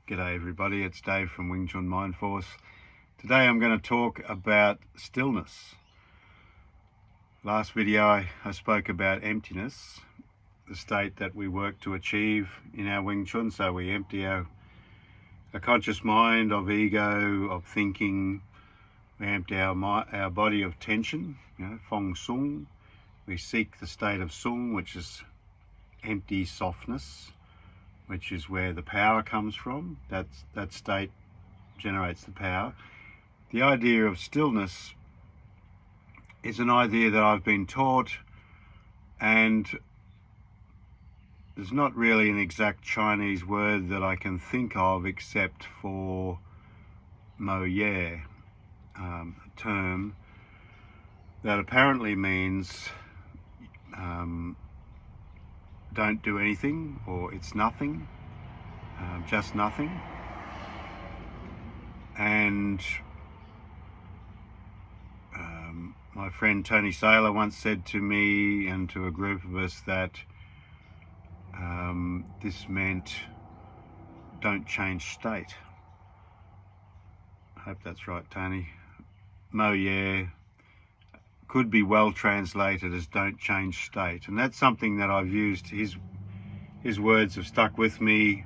G'day everybody, it's Dave from Wing Chun Mind Force. Today I'm going to talk about stillness. Last video I spoke about emptiness, the state that we work to achieve in our Wing Chun. So we empty our conscious mind of ego, of thinking. We empty our body of tension, Feng Sung. We seek the state of Sung, which is empty softness, which is where the power comes from. That state generates the power. The idea of stillness is an idea that I've been taught, and there's not really an exact Chinese word that I can think of except for mo ye, a term that apparently means don't do anything, or it's nothing, just nothing. And my friend Tony Saylor once said to me and to a group of us that this meant don't change state. I hope that's right, Tony. Mo ye could be well translated as don't change state, and that's something that I've used. His words have stuck with me,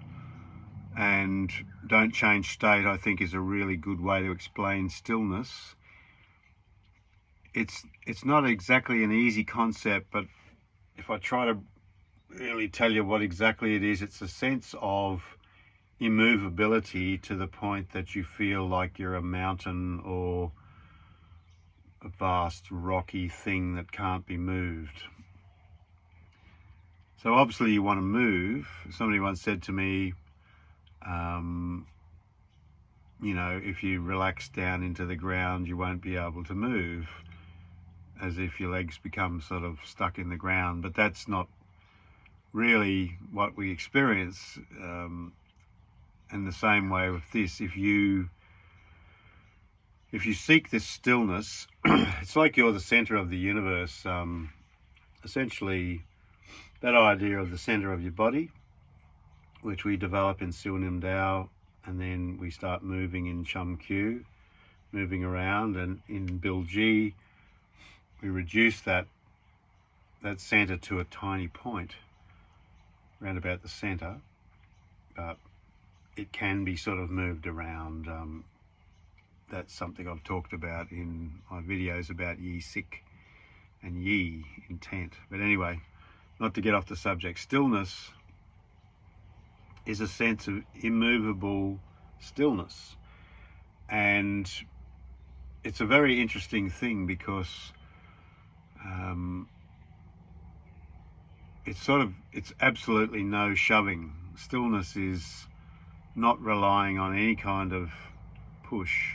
and don't change state I think is a really good way to explain stillness. It's not exactly an easy concept, but if I try to really tell you what exactly it is, it's a sense of immovability to the point that you feel like you're a mountain or a vast rocky thing that can't be moved. So obviously you want to move. Somebody once said to me, if you relax down into the ground, you won't be able to move, as if your legs become sort of stuck in the ground. But that's not really what we experience. In the same way with this, if you seek this stillness, it's like you're the center of the universe. Essentially, that idea of the center of your body, which we develop in Silnim Dao, and then we start moving in Chum Q, moving around, and in Bilji, we reduce that center to a tiny point around about the center, but it can be sort of moved around. That's something I've talked about in my videos about Yi Sik and Yi, intent. But anyway, not to get off the subject, stillness is a sense of immovable stillness. And it's a very interesting thing because it's absolutely no shoving. Stillness is not relying on any kind of push.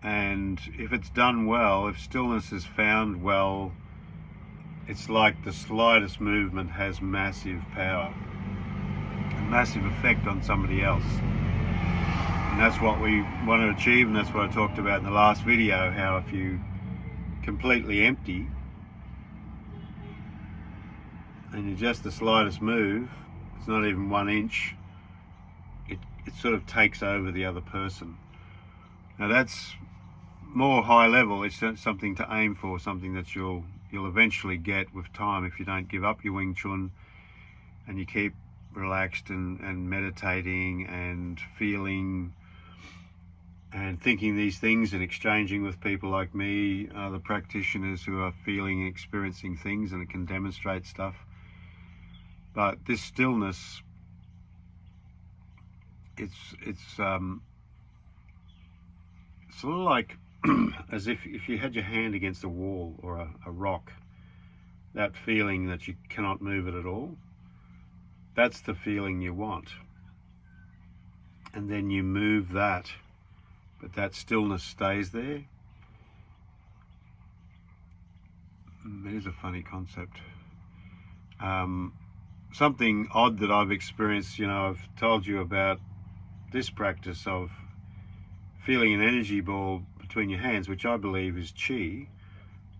And if it's done well, if stillness is found well, it's like the slightest movement has massive power, a massive effect on somebody else. And that's what we want to achieve, and that's what I talked about in the last video, how if you completely empty and you're just the slightest move, it's not even 1 inch, it sort of takes over the other person. Now that's more high level. It's something to aim for, something that you'll eventually get with time if you don't give up your Wing Chun and you keep relaxed and meditating and feeling and thinking these things and exchanging with people like me, other practitioners who are feeling and experiencing things, and it can demonstrate stuff. But this stillness, it's sort of like as if you had your hand against a wall or a rock, that feeling that you cannot move it at all, that's the feeling you want. And then you move that, but that stillness stays there. It is a funny concept. Something odd that I've experienced, I've told you about this practice of feeling an energy ball between your hands, which I believe is Qi.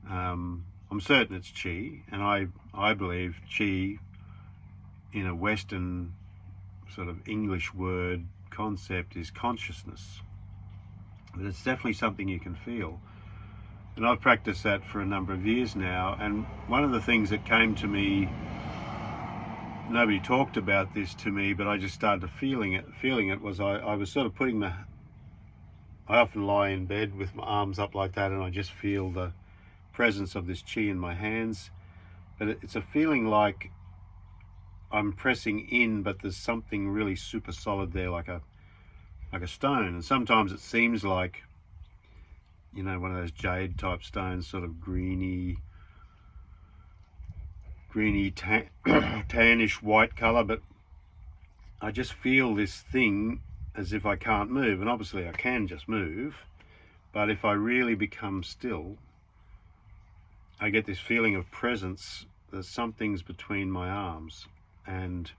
I'm certain it's Qi, and I believe Qi in a Western sort of English word concept is consciousness, but it's definitely something you can feel. And I've practiced that for a number of years now, and one of the things that came to me, nobody talked about this to me, but I just started feeling it was I was sort of I often lie in bed with my arms up like that, and I just feel the presence of this chi in my hands, but it's a feeling like I'm pressing in, but there's something really super solid there, like a stone. And sometimes it seems like, you know, one of those jade type stones, sort of greeny tannish white color, but I just feel this thing as if I can't move. And obviously I can just move, but if I really become still, I get this feeling of presence. There's something's between my arms, and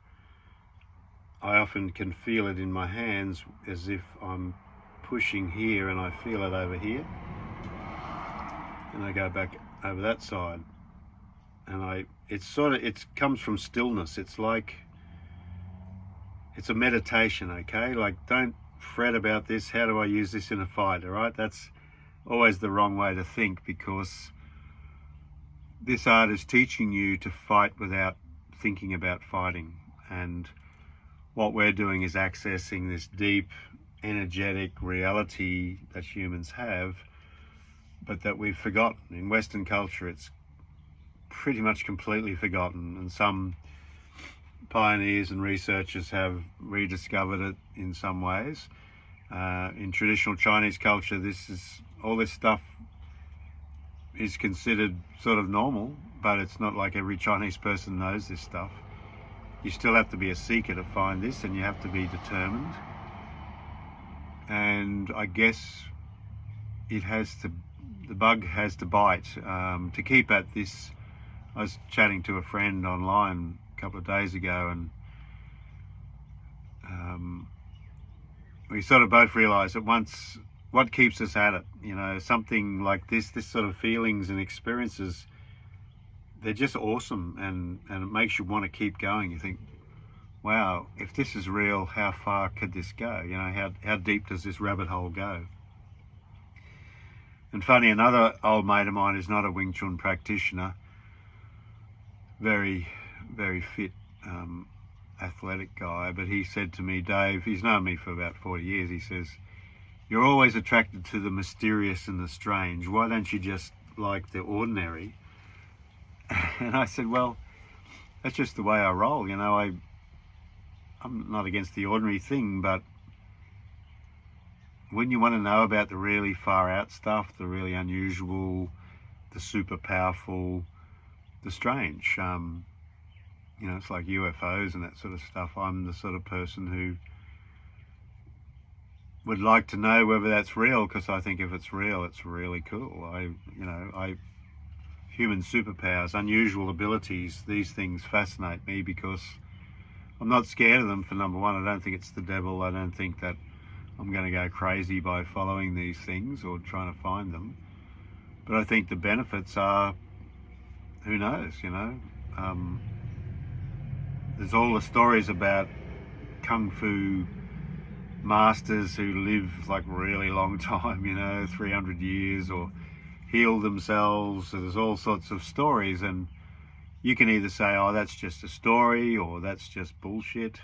I often can feel it in my hands as if I'm pushing here and I feel it over here, and I go back over that side, and it comes from stillness. It's like, it's a meditation, okay? Like, don't fret about this, how do I use this in a fight, all right? That's always the wrong way to think, because this art is teaching you to fight without thinking about fighting. And what we're doing is accessing this deep, energetic reality that humans have, but that we've forgotten. In Western culture, it's pretty much completely forgotten, and some pioneers and researchers have rediscovered it in some ways. In traditional Chinese culture, all this stuff is considered sort of normal, but it's not like every Chinese person knows this stuff. You still have to be a seeker to find this, and you have to be determined. And I guess the bug has to bite to keep at this. I was chatting to a friend online a couple of days ago, and we sort of both realised that what keeps us at it, you know, something like this sort of feelings and experiences, they're just awesome, and it makes you want to keep going. You think, wow, if this is real, how far could this go? You know, how deep does this rabbit hole go? And funny, another old mate of mine is not a Wing Chun practitioner, very, very fit, athletic guy, but he said to me, Dave, he's known me for about 40 years, he says, you're always attracted to the mysterious and the strange. Why don't you just like the ordinary? And I said, well, that's just the way I roll. You know, I'm not against the ordinary thing, but when you want to know about the really far out stuff, the really unusual, the super powerful, the strange, you know, it's like UFOs and that sort of stuff. I'm the sort of person who would like to know whether that's real, because I think if it's real, it's really cool. Human superpowers, unusual abilities, these things fascinate me because I'm not scared of them. For number one, I don't think it's the devil. I don't think that I'm going to go crazy by following these things or trying to find them. But I think the benefits are, who knows, you know. There's all the stories about kung fu masters who live like really long time, you know, 300 years, or heal themselves. So there's all sorts of stories, and you can either say, oh, that's just a story, or that's just bullshit,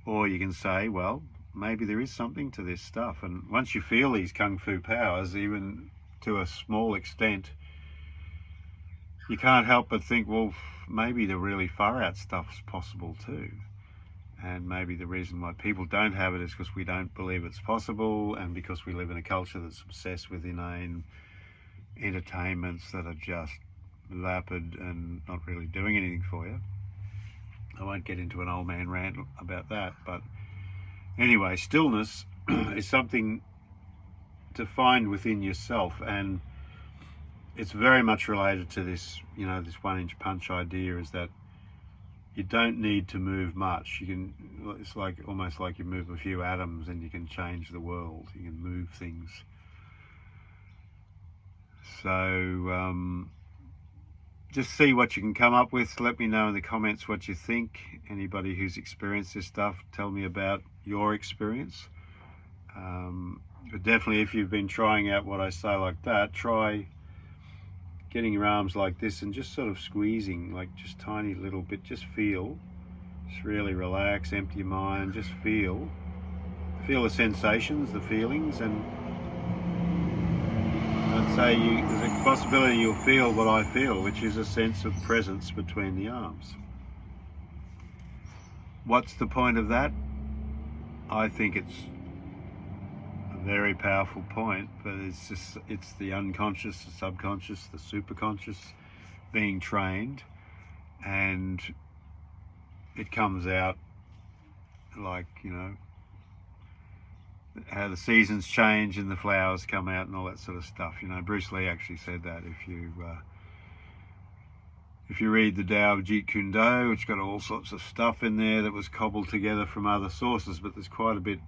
or you can say, well, maybe there is something to this stuff. And once you feel these kung fu powers, even to a small extent, you can't help but think, well, maybe the really far out stuff's possible too. And maybe the reason why people don't have it is because we don't believe it's possible, and because we live in a culture that's obsessed with inane entertainments that are just vapid and not really doing anything for you. I won't get into an old man rant about that, but anyway, stillness is something to find within yourself, and it's very much related to this, you know, this 1-inch punch idea, is that you don't need to move much. It's like almost like you move a few atoms and you can change the world. You can move things. So just see what you can come up with. Let me know in the comments what you think. Anybody who's experienced this stuff, tell me about your experience. But definitely, if you've been trying out what I say like that, try getting your arms like this and just sort of squeezing, like just tiny little bit. Just feel, just really relax, empty your mind, just feel the sensations, the feelings. And I'd say there's a possibility you'll feel what I feel, which is a sense of presence between the arms. What's the point of that? I think it's a very powerful point, but it's the unconscious, the subconscious, the superconscious being trained, and it comes out like, how the seasons change and the flowers come out and all that sort of stuff. Bruce Lee actually said that. If you read the Tao of Jeet Kune Do, which got all sorts of stuff in there that was cobbled together from other sources, but there's quite a bit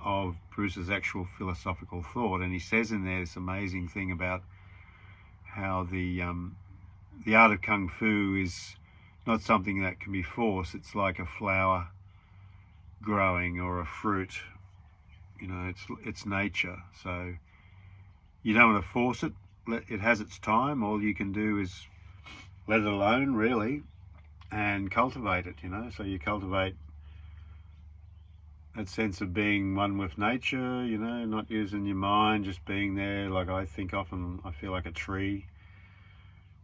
of Bruce's actual philosophical thought, and he says in there this amazing thing about how the art of Kung Fu is not something that can be forced. It's like a flower growing or a fruit. It's nature, so you don't want to force it. It has its time. All you can do is let it alone, really, and cultivate it. So you cultivate that sense of being one with nature, not using your mind, just being there. Like I think often I feel like a tree.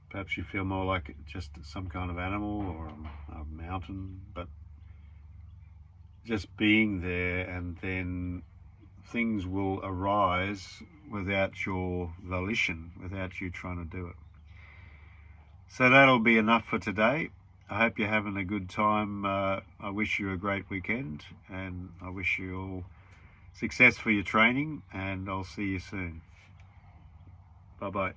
Perhaps you feel more like just some kind of animal or a mountain, but just being there, and then things will arise without your volition, without you trying to do it. So that'll be enough for today. I hope you're having a good time. I wish you a great weekend, and I wish you all success for your training, and I'll see you soon. Bye-bye.